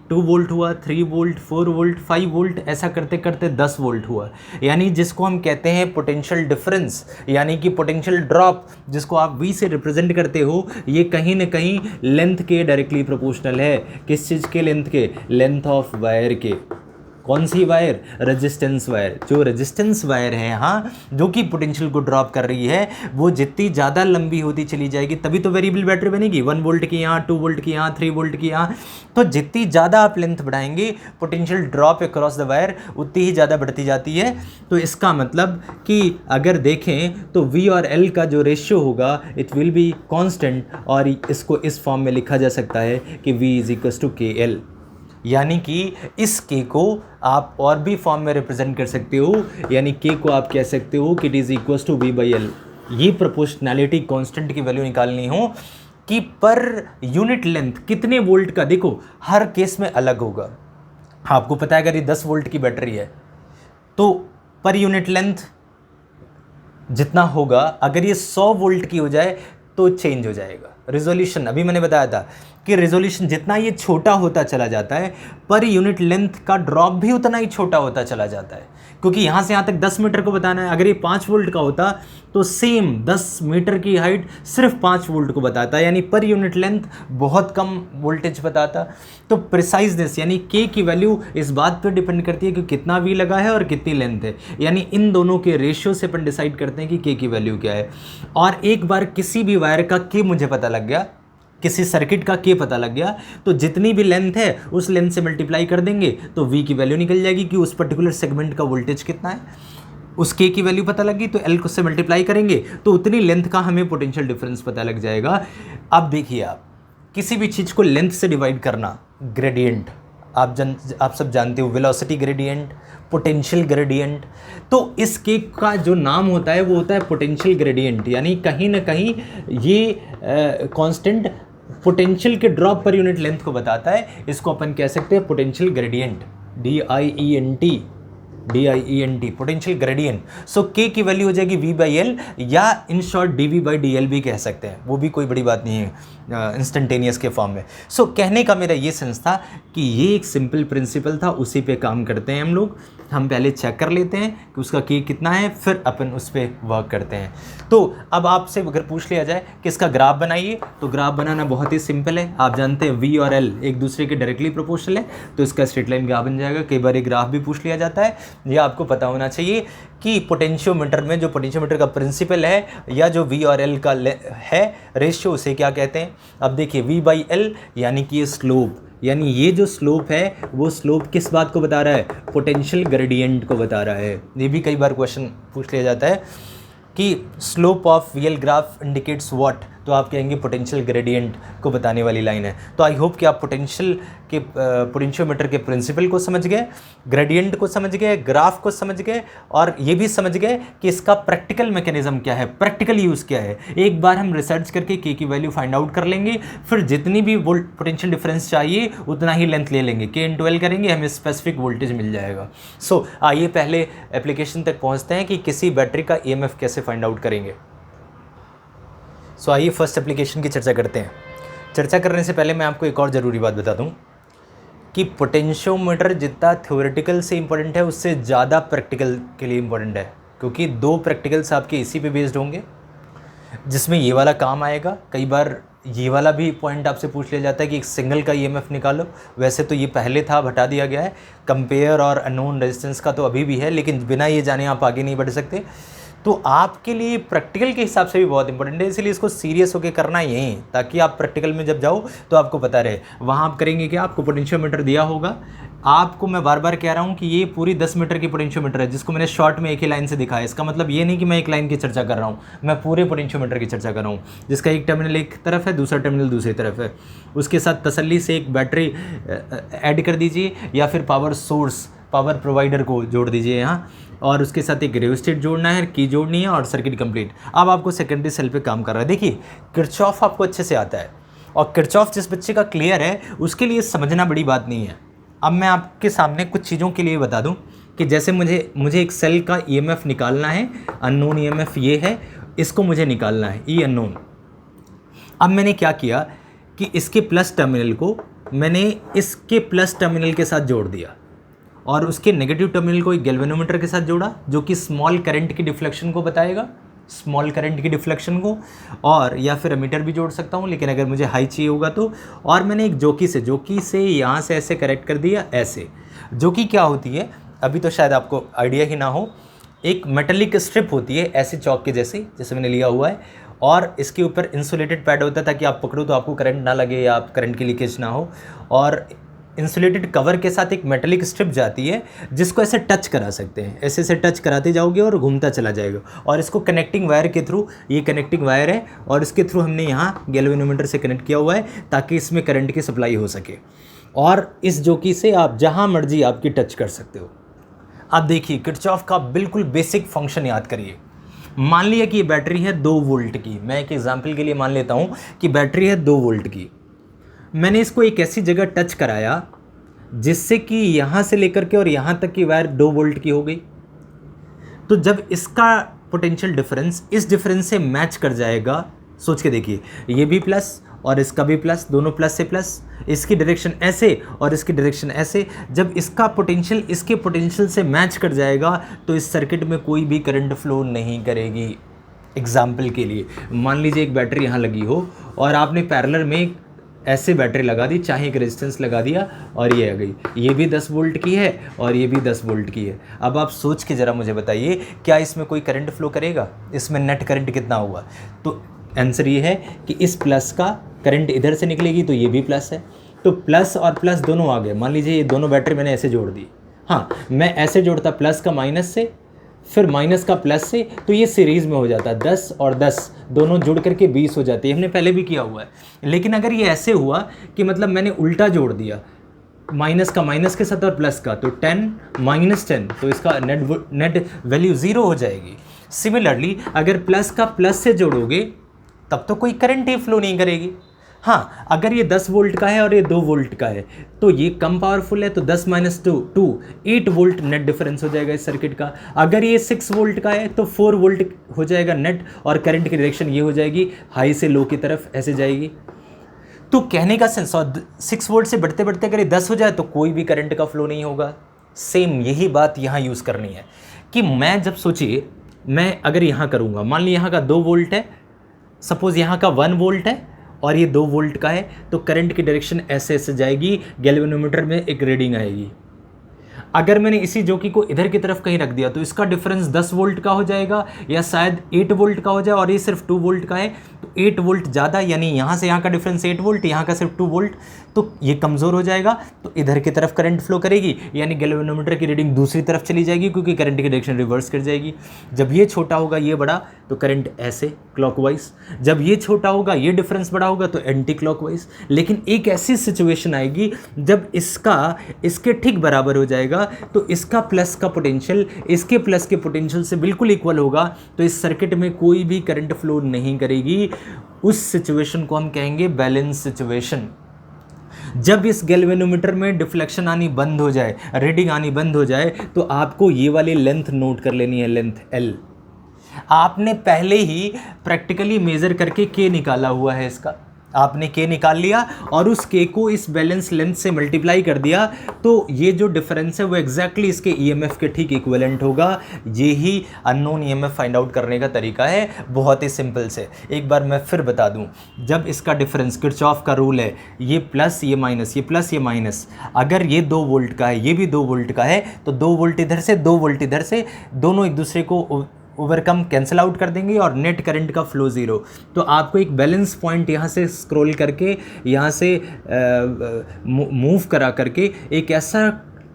S1: 2 वोल्ट हुआ, 3 वोल्ट, 4 वोल्ट, 5 वोल्ट, ऐसा करते करते 10 वोल्ट हुआ। यानी जिसको हम कहते हैं पोटेंशियल डिफरेंस, यानी कि पोटेंशियल ड्रॉप, जिसको आप V से रिप्रेजेंट करते हो, ये कहीं ना कहीं लेंथ के डायरेक्टली प्रोपोर्शनल है। किस चीज़ के? लेंथ के, लेंथ ऑफ वायर के। कौन सी वायर? Resistance wire. जो रेजिस्टेंस वायर है यहाँ, जो कि पोटेंशियल को ड्रॉप कर रही है, वो जितनी ज़्यादा लंबी होती चली जाएगी तभी तो वेरिएबल बैटरी बनेगी। 1 वोल्ट की यहाँ, 2 वोल्ट की यहाँ, 3 वोल्ट की यहाँ। तो जितनी ज़्यादा आप लेंथ बढ़ाएंगे potential drop across the wire उतनी ही ज़्यादा बढ़ती जाती है। तो इसका मतलब कि अगर देखें तो V और L का जो रेशियो होगा इट विल बी कॉन्स्टेंट, और इसको इस फॉर्म में लिखा जा सकता है कि V is equal to KL। यानी कि इस K को आप और भी फॉर्म में रिप्रेजेंट कर सकते हो, यानी K को आप कह सकते हो कि it is equal to V/L। ये प्रोपोर्शनैलिटी कांस्टेंट की वैल्यू निकालनी हो कि पर यूनिट लेंथ कितने वोल्ट का, देखो हर केस में अलग होगा। आपको पता है अगर ये 10 वोल्ट की बैटरी है तो पर यूनिट लेंथ जितना होगा, अगर ये 100 वोल्ट की हो जाए तो चेंज हो जाएगा। रिजोल्यूशन अभी मैंने बताया था कि रिजोल्यूशन जितना ये छोटा होता चला जाता है, पर यूनिट लेंथ का ड्रॉप भी उतना ही छोटा होता चला जाता है। क्योंकि यहाँ से यहाँ तक 10 मीटर को बताना है, अगर ये 5 वोल्ट का होता तो सेम 10 मीटर की हाइट सिर्फ 5 वोल्ट को बताता, यानी पर यूनिट लेंथ बहुत कम वोल्टेज बताता। तो प्रिसाइजनेस यानी K की वैल्यू इस बात पर डिपेंड करती है कि कितना V लगा है और कितनी लेंथ है, यानी इन दोनों के रेशियो से अपन डिसाइड करते हैं कि K की वैल्यू क्या है। और एक बार किसी भी वायर का K मुझे पता लग गया, किसी सर्किट का K पता लग गया, तो जितनी भी लेंथ है उस लेंथ से मल्टीप्लाई कर देंगे तो V की वैल्यू निकल जाएगी कि उस पर्टिकुलर सेगमेंट का वोल्टेज कितना है। उस K की वैल्यू पता लगी तो L को से मल्टीप्लाई करेंगे तो उतनी लेंथ का हमें पोटेंशियल डिफरेंस पता लग जाएगा। अब देखिए, आप किसी भी चीज़ को लेंथ से डिवाइड करना, ग्रेडियंट आप सब जानते हो, वेलोसिटी ग्रेडियंट, पोटेंशियल ग्रेडियंट। तो इस K का जो नाम होता है वो होता है पोटेंशियल ग्रेडियंट, यानी कहीं ना कहीं ये कांस्टेंट पोटेंशियल के ड्रॉप पर यूनिट लेंथ को बताता है। इसको अपन कह सकते हैं potential gradient, DIENT, potential gradient. So K की वैल्यू हो जाएगी V/L, या इन शॉर्ट dV/dL भी कह सकते हैं, वो भी कोई बड़ी बात नहीं है इंस्टेंटेनियस के फॉर्म में। सो कहने का मेरा ये सेंस था कि ये एक सिंपल प्रिंसिपल था, उसी पे काम करते हैं हम लोग। हम पहले चेक कर लेते हैं कि उसका K कितना है, फिर अपन उस पर वर्क करते हैं। तो अब आपसे अगर पूछ लिया जाए कि इसका ग्राफ बनाइए, तो ग्राफ बनाना बहुत ही सिंपल है। आप जानते हैं V और L एक दूसरे के डायरेक्टली प्रोपोर्शनल है, तो इसका स्ट्रेट लाइन ग्राफ बन जाएगा। कई बार ये ग्राफ भी पूछ लिया जाता है। यह आपको पता होना चाहिए कि पोटेंशियोमीटर में जो पोटेंशियोमीटर का प्रिंसिपल है या जो V और L का है रेशियो, उसे क्या कहते हैं। अब देखिए V/L यानी कि ये स्लोप, यानी ये जो स्लोप है वो स्लोप किस बात को बता रहा है, पोटेंशियल ग्रेडियंट को बता रहा है। ये भी कई बार क्वेश्चन पूछ लिया जाता है कि slope of VL graph indicates what, तो आप कहेंगे पोटेंशियल ग्रेडियंट को बताने वाली लाइन है। तो आई होप कि आप पोटेंशियोमीटर के प्रिंसिपल को समझ गए, ग्रेडियंट को समझ गए, ग्राफ को समझ गए, और ये भी समझ गए कि इसका प्रैक्टिकल मैकेनिज्म क्या है, प्रैक्टिकल यूज़ क्या है। एक बार हम रिसर्च करके K की वैल्यू फाइंड आउट कर लेंगे, फिर जितनी भी पोटेंशियल डिफरेंस चाहिए उतना ही लेंथ ले लेंगे, K × L करेंगे, हमें स्पेसिफिक वोल्टेज मिल जाएगा। सो आइए पहले एप्लीकेशन तक पहुँचते हैं कि किसी बैटरी का EMF कैसे फाइंड आउट करेंगे। सो आइए फर्स्ट एप्लीकेशन की चर्चा करते हैं। चर्चा करने से पहले मैं आपको एक और ज़रूरी बात बता दूं कि पोटेंशियोमीटर जितना थ्योरेटिकल से इम्पोर्टेंट है उससे ज़्यादा प्रैक्टिकल के लिए इम्पोर्टेंट है, क्योंकि 2 प्रैक्टिकल्स आपके इसी पे बेस्ड होंगे, जिसमें ये वाला काम आएगा। कई बार ये वाला भी पॉइंट आपसे पूछ लिया जाता है कि एक सिंगल का EMF निकालो। वैसे तो ये पहले था, हटा दिया गया है। कंपेयर और अननोन रेजिस्टेंस का तो अभी भी है, लेकिन बिना ये जाने आप आगे नहीं बढ़ सकते। तो आपके लिए प्रैक्टिकल के हिसाब से भी बहुत इंपॉर्टेंट है, इसलिए इसको सीरियस होकर करना यहीं, ताकि आप प्रैक्टिकल में जब जाओ तो आपको पता रहे। वहाँ आप करेंगे कि आपको पोटेंशियोमीटर दिया होगा, आपको मैं बार बार कह रहा हूँ कि ये पूरी 10 मीटर की पोटेंशियोमीटर है, जिसको मैंने शॉर्ट में एक ही लाइन से दिखाया। इसका मतलब ये नहीं कि मैं एक लाइन की चर्चा कर रहा हूँ, मैं पूरे पोटेंशियोमीटर की चर्चा कर रहा हूँ, जिसका एक टर्मिनल एक तरफ है, दूसरा टर्मिनल दूसरी तरफ है। उसके साथ तसल्ली से एक बैटरी ऐड कर दीजिए, या फिर पावर सोर्स, पावर प्रोवाइडर को जोड़ दीजिए यहाँ, और उसके साथ एक रेजिस्टेंस जोड़ना है, की जोड़नी है, और सर्किट कंप्लीट। अब आपको सेकेंडरी सेल पे काम कर रहा है। देखिए किरचॉफ आपको अच्छे से आता है, और किरचॉफ जिस बच्चे का क्लियर है उसके लिए समझना बड़ी बात नहीं है। अब मैं आपके सामने कुछ चीज़ों के लिए बता दूं कि जैसे मुझे एक सेल का ईएमएफ निकालना है, अननोन ईएमएफ ये है, इसको मुझे निकालना है, ई अननोन। अब मैंने क्या किया कि इसके प्लस टर्मिनल को मैंने इसके प्लस टर्मिनल के साथ जोड़ दिया और उसके नेगेटिव टर्मिनल को एक गैल्वेनोमीटर के साथ जोड़ा जो कि स्मॉल करंट की डिफ्लेक्शन को बताएगा, स्मॉल करंट की डिफ्लेक्शन को, और या फिर एमीटर भी जोड़ सकता हूँ लेकिन अगर मुझे हाई चाहिए होगा तो। और मैंने एक जोकी से यहाँ से ऐसे करेक्ट कर दिया, ऐसे। जोकी क्या होती है अभी तो शायद आपको आइडिया ही ना हो, एक मेटेलिक स्ट्रिप होती है ऐसे चौक के जैसे मैंने लिया हुआ है, और इसके ऊपर इंसुलेटेड पैड होता है ताकि आप पकड़ो तो आपको करंट ना लगे या आप करंट की लीकेज ना हो, और इंसुलेटेड कवर के साथ एक मेटेलिक स्ट्रिप जाती है जिसको ऐसे टच करा सकते हैं, ऐसे ऐसे टच कराते जाओगे और घूमता चला जाएगा। और इसको कनेक्टिंग वायर के थ्रू, ये कनेक्टिंग वायर है और इसके थ्रू हमने यहाँ गैल्वेनोमीटर से कनेक्ट किया हुआ है ताकि इसमें करंट की सप्लाई हो सके, और इस जोकी से आप जहाँ मर्जी आपकी टच कर सकते हो। अब देखिए किरचॉफ का बिल्कुल बेसिक फंक्शन याद करिए। मान लिया कि ये बैटरी है 2 वोल्ट की, मैं एक एग्जांपल के लिए मान लेता हूँ कि बैटरी है 2 वोल्ट की। मैंने इसको एक ऐसी जगह टच कराया जिससे कि यहाँ से लेकर के और यहाँ तक की वायर 2 वोल्ट की हो गई। तो जब इसका पोटेंशियल डिफरेंस इस डिफरेंस से मैच कर जाएगा, सोच के देखिए, ये भी प्लस और इसका भी प्लस, दोनों प्लस से प्लस, इसकी डायरेक्शन ऐसे और इसकी डायरेक्शन ऐसे, जब इसका पोटेंशियल इसके पोटेंशियल से मैच कर जाएगा तो इस सर्किट में कोई भी करंट फ्लो नहीं करेगी। एग्जाम्पल के लिए मान लीजिए एक बैटरी यहाँ लगी हो और आपने पैरेलल में ऐसे बैटरी लगा दी, चाहे एक रेजिस्टेंस लगा दिया और ये आ गई, ये भी 10 वोल्ट की है और ये भी 10 वोल्ट की है। अब आप सोच के ज़रा मुझे बताइए क्या इसमें कोई करंट फ्लो करेगा, इसमें नेट करंट कितना हुआ? तो आंसर ये है कि इस प्लस का करंट इधर से निकलेगी तो ये भी प्लस है, तो प्लस और प्लस दोनों आ गए। मान लीजिए ये दोनों बैटरी मैंने ऐसे जोड़ दी, हाँ मैं ऐसे जोड़ता प्लस का माइनस से, फिर माइनस का प्लस से, तो ये सीरीज़ में हो जाता है 10 और 10 दोनों जुड़ करके 20 हो जाती है। हमने पहले भी किया हुआ है। लेकिन अगर ये ऐसे हुआ कि मतलब मैंने उल्टा जोड़ दिया, माइनस का माइनस के साथ और प्लस का, तो 10 माइनस 10, तो इसका नेट वैल्यू 0 हो जाएगी। सिमिलरली अगर प्लस का प्लस से जोड़ोगे तब तो कोई करंट ही फ्लो नहीं करेगी। हाँ अगर ये 10 वोल्ट का है और ये 2 वोल्ट का है तो ये कम पावरफुल है, तो 10 माइनस 2 8 वोल्ट नेट डिफरेंस हो जाएगा इस सर्किट का। अगर ये 6 वोल्ट का है तो 4 वोल्ट हो जाएगा नेट, और करंट की डायरेक्शन ये हो जाएगी हाई से लो की तरफ ऐसे जाएगी। तो कहने का सेंस, और 6 वोल्ट से बढ़ते बढ़ते अगर ये 10 हो जाए तो कोई भी करंट का फ्लो नहीं होगा। सेम यही बात यहाँ यूज़ करनी है कि मैं जब सोचिए मैं अगर यहाँ करूँगा, मान ली यहाँ का 2 वोल्ट है, सपोज़ यहाँ का 1 वोल्ट है और ये 2 वोल्ट का है, तो करंट की डायरेक्शन ऐसे ऐसे जाएगी, गैल्वेनोमीटर में एक रीडिंग आएगी। अगर मैंने इसी जोकी को इधर की तरफ कहीं रख दिया तो इसका डिफरेंस 10 वोल्ट का हो जाएगा या शायद 8 वोल्ट का हो जाए, और ये सिर्फ 2 वोल्ट का है तो 8 वोल्ट ज़्यादा, यानी यहाँ से यहाँ का डिफरेंस 8 वोल्ट, यहाँ का सिर्फ 2 वोल्ट, तो ये कमज़ोर हो जाएगा, तो इधर की तरफ करंट फ्लो करेगी, यानी गैल्वेनोमीटर की रीडिंग दूसरी तरफ चली जाएगी क्योंकि करंट की डायरेक्शन रिवर्स कर जाएगी। जब ये छोटा होगा ये बड़ा तो करंट ऐसे क्लॉकवाइज, जब ये छोटा होगा ये डिफरेंस बड़ा होगा तो एंटी क्लॉकवाइज। लेकिन एक ऐसी सिचुएशन आएगी जब इसका इसके ठीक बराबर हो जाएगा, तो इसका प्लस का पोटेंशियल इसके प्लस के पोटेंशियल से बिल्कुल इक्वल होगा, तो इस सर्किट में कोई भी करंट फ्लो नहीं करेगी। उस सिचुएशन को हम कहेंगे बैलेंस सिचुएशन। जब इस गैल्वेनोमीटर में डिफ्लेक्शन आनी बंद हो जाए, रीडिंग आनी बंद हो जाए, तो आपको ये वाली लेंथ नोट कर लेनी है, लेंथ L। आपने पहले ही प्रैक्टिकली मेज़र करके K निकाला हुआ है इसका, आपने K निकाल लिया और उस K को इस बैलेंस लेंथ से मल्टीप्लाई कर दिया, तो ये जो डिफरेंस है वो एग्जैक्टली इसके EMF के ठीक इक्विवेलेंट होगा। ये ही अननोन EMF फाइंड आउट करने का तरीका है, बहुत ही सिंपल से। एक बार मैं फिर बता दूं, जब इसका डिफरेंस, किरचॉफ का रूल है, ये प्लस ये माइनस, ये प्लस ये माइनस, अगर ये 2 वोल्ट का है ये भी 2 वोल्ट का है, तो 2 वोल्ट इधर से 2 वोल्ट इधर से, दोनों एक दूसरे को ओवरकम कैंसिल आउट कर देंगे और नेट करंट का फ्लो 0। तो आपको एक बैलेंस पॉइंट यहाँ से स्क्रॉल करके यहाँ से मूव करा करके एक ऐसा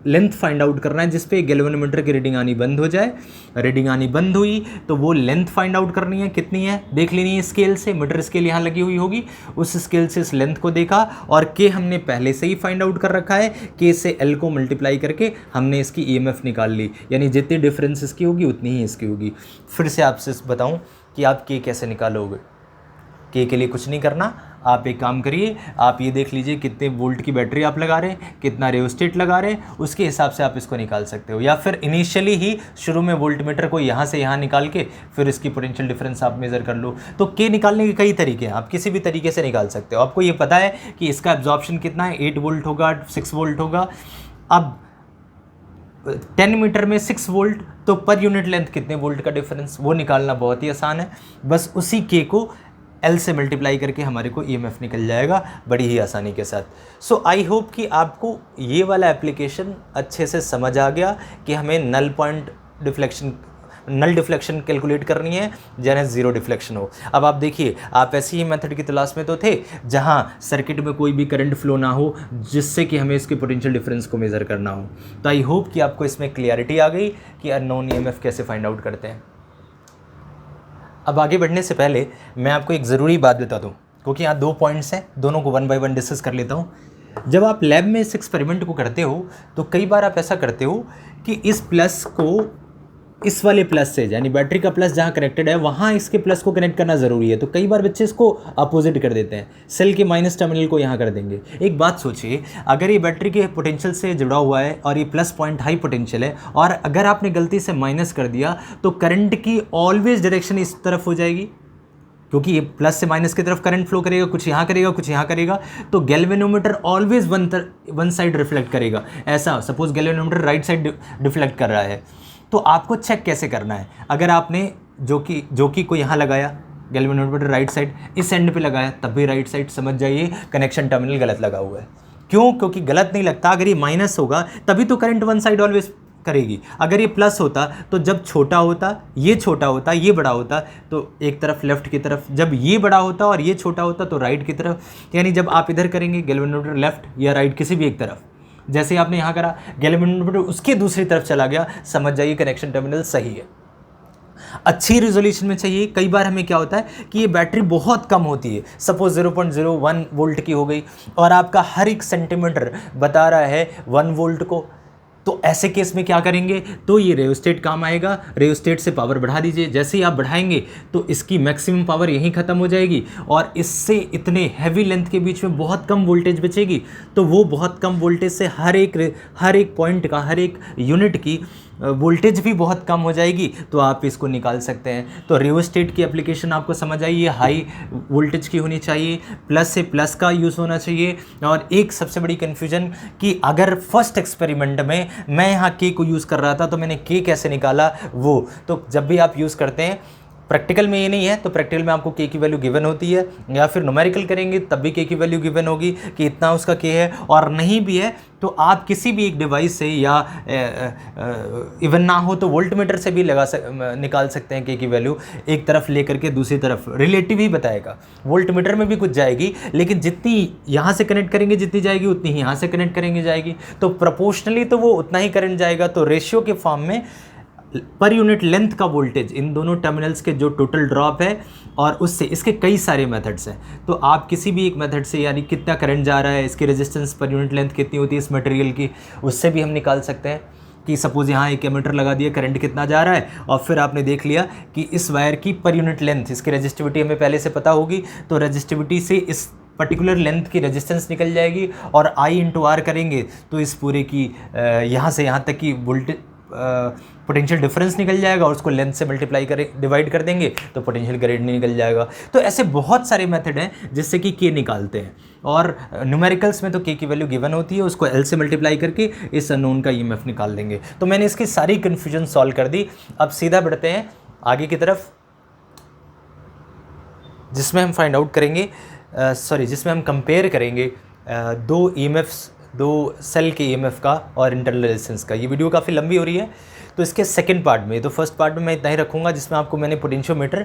S1: लेंथ फाइंड आउट करना है जिस पे गैल्वेनोमीटर की रीडिंग आनी बंद हो जाए। रीडिंग आनी बंद हुई तो वो लेंथ फाइंड आउट करनी है, कितनी है देख लेनी है स्केल से, मीटर स्केल यहाँ लगी हुई होगी, उस स्केल से इस लेंथ को देखा और के हमने पहले से ही फाइंड आउट कर रखा है, के से एल को मल्टीप्लाई करके हमने इसकी ईएमएफ निकाल ली, यानी जितनी डिफरेंस इसकी होगी उतनी ही इसकी होगी। फिर से आपसे बताऊँ कि आप के कैसे निकालोगे। के लिए कुछ नहीं करना, आप एक काम करिए, आप ये देख लीजिए कितने वोल्ट की बैटरी आप लगा रहे हैं, कितना रेओस्टेट लगा रहे हैं, उसके हिसाब से आप इसको निकाल सकते हो। या फिर इनिशियली ही शुरू में वोल्टमीटर को यहाँ से यहाँ निकाल के फिर इसकी पोटेंशियल डिफरेंस आप मेज़र कर लो। तो के निकालने के कई तरीके हैं, आप किसी भी तरीके से निकाल सकते हो। आपको ये पता है कि इसका एब्जॉर्प्शन कितना है, 8 वोल्ट होगा, 6 वोल्ट होगा। अब 10 मीटर में 6 वोल्ट, तो पर यूनिट लेंथ कितने वोल्ट का डिफरेंस, वो निकालना बहुत ही आसान है। बस उसी के को L से मल्टीप्लाई करके हमारे को EMF निकल जाएगा बड़ी ही आसानी के साथ। सो आई होप कि आपको ये वाला एप्लीकेशन अच्छे से समझ आ गया कि हमें नल डिफ्लेक्शन कैलकुलेट करनी है जहाँ ज़ीरो डिफ्लेक्शन हो। अब आप देखिए, आप ऐसी ही मेथड की तलाश में तो थे जहाँ सर्किट में कोई भी करंट फ्लो ना हो जिससे कि हमें इसके पोटेंशियल डिफरेंस को मेज़र करना हो। तो आई होप कि आपको इसमें क्लियरिटी आ गई कि अननोन EMF कैसे फाइंड आउट करते हैं। अब आगे बढ़ने से पहले मैं आपको एक ज़रूरी बात बता दूं, क्योंकि यहाँ 2 पॉइंट्स हैं, दोनों को 1 बाय 1 डिस्कस कर लेता हूँ। जब आप लैब में इस एक्सपेरिमेंट को करते हो तो कई बार आप ऐसा करते हो कि इस प्लस को इस वाले प्लस से, यानी बैटरी का प्लस जहाँ कनेक्टेड है वहाँ इसके प्लस को कनेक्ट करना ज़रूरी है। तो कई बार बच्चे इसको अपोजिट कर देते हैं, सेल के माइनस टर्मिनल को यहाँ कर देंगे। एक बात सोचिए, अगर ये बैटरी के पोटेंशियल से जुड़ा हुआ है और ये प्लस पॉइंट हाई पोटेंशियल है, और अगर आपने गलती से माइनस कर दिया तो करंट की ऑलवेज डायरेक्शन इस तरफ हो जाएगी, क्योंकि ये प्लस से माइनस की तरफ करंट फ्लो करेगा, कुछ यहाँ करेगा कुछ यहाँ करेगा। तो galvanometer always one side reflect करेगा। ऐसा suppose galvanometer right side deflect कर रहा है, तो आपको चेक कैसे करना है? अगर आपने जो कि को यहाँ लगाया, गैल्वेनोमीटर राइट साइड, इस एंड पे लगाया तब भी राइट साइड, समझ जाइए कनेक्शन टर्मिनल गलत लगा हुआ है। क्यों? क्योंकि गलत नहीं लगता, अगर ये माइनस होगा तभी तो करंट वन साइड ऑलवेज करेगी। अगर ये प्लस होता तो जब छोटा होता, ये छोटा होता, ये बड़ा होता, तो एक तरफ लेफ्ट की तरफ, जब ये बड़ा होता और ये छोटा होता तो राइट की तरफ। यानी जब आप इधर करेंगे गैल्वेनोमीटर लेफ्ट या राइट किसी भी एक तरफ, जैसे आपने यहाँ करा गैल्वेनोमीटर उसके दूसरी तरफ चला गया, समझ जाइए कनेक्शन टर्मिनल सही है। अच्छी रिजोल्यूशन में चाहिए। कई बार हमें क्या होता है कि ये बैटरी बहुत कम होती है, सपोज 0.01 वोल्ट की हो गई और आपका हर एक सेंटीमीटर बता रहा है 1 वोल्ट को। तो ऐसे केस में क्या करेंगे? तो ये रेओस्टेट काम आएगा। रेओस्टेट से पावर बढ़ा दीजिए, जैसे ही आप बढ़ाएंगे तो इसकी मैक्सिमम पावर यहीं ख़त्म हो जाएगी और इससे इतने हैवी लेंथ के बीच में बहुत कम वोल्टेज बचेगी। तो वो बहुत कम वोल्टेज से हर एक पॉइंट का, हर एक यूनिट की वोल्टेज भी बहुत कम हो जाएगी, तो आप इसको निकाल सकते हैं। तो रेओस्टेट की एप्लीकेशन आपको समझ आई, ये हाई वोल्टेज की होनी चाहिए, प्लस से प्लस का यूज़ होना चाहिए। और एक सबसे बड़ी कन्फ्यूजन कि अगर फर्स्ट एक्सपेरिमेंट में मैं यहाँ के को यूज़ कर रहा था तो मैंने के कैसे निकाला, वो तो जब भी आप यूज़ करते हैं, प्रैक्टिकल में ये नहीं है तो प्रैक्टिकल में आपको के की वैल्यू गिवन होती है, या फिर न्यूमेरिकल करेंगे तब भी के की वैल्यू गिवन होगी कि इतना उसका के है। और नहीं भी है तो आप किसी भी एक डिवाइस से या इवन ना हो तो वोल्टमीटर से भी निकाल सकते हैं के की वैल्यू। एक तरफ लेकर के दूसरी तरफ रिलेटिव ही बताएगा, वोल्टमीटर में भी कुछ जाएगी, लेकिन जितनी यहाँ से कनेक्ट करेंगे जितनी जाएगी उतनी ही यहाँ से कनेक्ट करेंगे जाएगी, तो प्रोपोर्शनली तो वो उतना ही करंट जाएगा। तो रेशियो के फॉर्म में पर यूनिट लेंथ का वोल्टेज इन दोनों टर्मिनल्स के जो टोटल ड्रॉप है, और उससे इसके कई सारे मेथड्स हैं। तो आप किसी भी एक मेथड से, यानी कितना करंट जा रहा है, इसकी रेजिस्टेंस पर यूनिट लेंथ कितनी होती है इस मटेरियल की, उससे भी हम निकाल सकते हैं कि सपोज़ यहाँ एक एमीटर लगा दिया, करंट कितना जा रहा है, और फिर आपने देख लिया कि इस वायर की पर यूनिट लेंथ, इसकी रेजिस्टिविटी हमें पहले से पता होगी, तो रेजिस्टिविटी से इस पर्टिकुलर लेंथ की रेजिस्टेंस निकल जाएगी, और I इंटू आर करेंगे तो इस पूरे की यहाँ से यहाँ तक की वोल्टेज पोटेंशियल डिफरेंस निकल जाएगा, और उसको लेंथ से मल्टीप्लाई करें, डिवाइड कर देंगे तो पोटेंशियल ग्रेडियंट निकल जाएगा। तो ऐसे बहुत सारे मेथड हैं जिससे कि के निकालते हैं, और न्यूमेरिकल्स में तो के की वैल्यू गिवन होती है, उसको एल से मल्टीप्लाई करके इस अननोन का ईएमएफ निकाल देंगे। तो मैंने इसकी सारी कन्फ्यूजन सॉल्व कर दी। अब सीधा बढ़ते हैं आगे की तरफ, जिसमें हम फाइंड आउट करेंगे, जिसमें हम कंपेयर करेंगे दो ईएमएफ्स, दो सेल के ईएमएफ का और इंटरनल रेजिस्टेंस का। ये वीडियो काफ़ी लंबी हो रही है, तो इसके सेकंड पार्ट में, तो फर्स्ट पार्ट में मैं इतना ही रखूँगा जिसमें आपको मैंने पोटेंशियोमीटर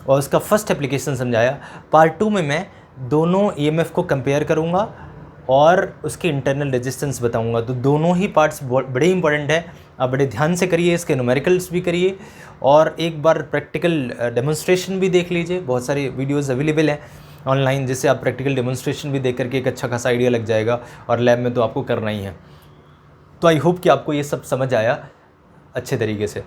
S1: और उसका फर्स्ट एप्लीकेशन समझाया। पार्ट 2 में मैं दोनों ईएमएफ को कंपेयर करूँगा और उसके इंटरनल रेजिस्टेंस बताऊँगा। तो दोनों ही पार्ट्स बड़े इंपॉर्टेंट है, आप बड़े ध्यान से करिए, इसके न्यूमेरिकल्स भी करिए और एक बार प्रैक्टिकल डेमोन्स्ट्रेशन भी देख लीजिए। बहुत सारे वीडियोज़ अवेलेबल हैं ऑनलाइन, जिससे आप प्रैक्टिकल डेमोन्स्ट्रेशन भी देख करके एक अच्छा खासा आइडिया लग जाएगा, और लैब में तो आपको करना ही है। तो आई होप कि आपको ये सब समझ आया अच्छे तरीके से।